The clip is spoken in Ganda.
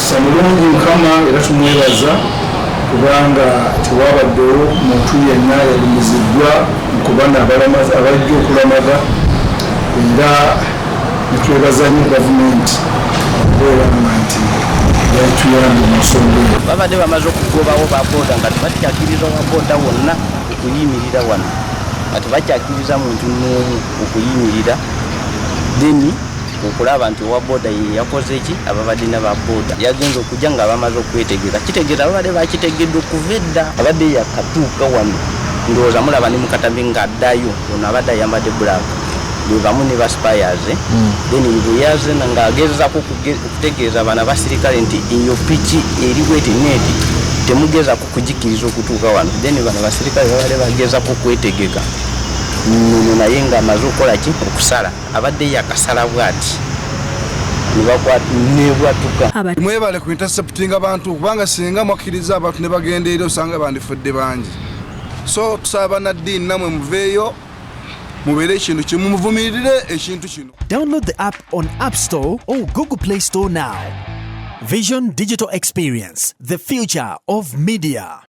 Samulungi Mukama era tumwebaza kubanga tewabaddewo muntu yenna yalumizibwa okubana abajja okulamaga era netwebaza nnyo gavumenti okubeera nti yatuyambye mu nsonga eyo. Babadde bamaze okugobawo baboda nga tebakyakiriza waboda wonna okuyimirira wano nga tebakyakiriza muntu n'omu okuyimirira then okulaba nti owaboda ye yakoze ki ababadde n'ababoda yagenza okujja nga bamaze okwetegereza kitegeeza babadde bakitegeddwa okuva edda abadde yakatuuka wano ndowooza mulaba ne mukatambi ng'addayo ono abadde ayambadde black bwe bamu ne baspires then bwe yaze ng'agezaako okutegeeza bana basirikale nti eyo piki eri bweti neeti temugezaako kugikiriza okutuuka wano then bano basirikale babadde bagezaako okwetegeka nono naye ng'amaze okukola ki okusala abadde yakasala bw'ati nebwatuka. Mwebale ku intercepting abantu kubanga singa mwakkiriza abantu ne bagenda eri osanga bandifudde bangi, so tusaba bannaddiini namwe muveeyo mubeere ekintu kimu muvumirire ekintu kino. Download the app on App Store or Google Play Store now. Vision Digital Experience, the future of media.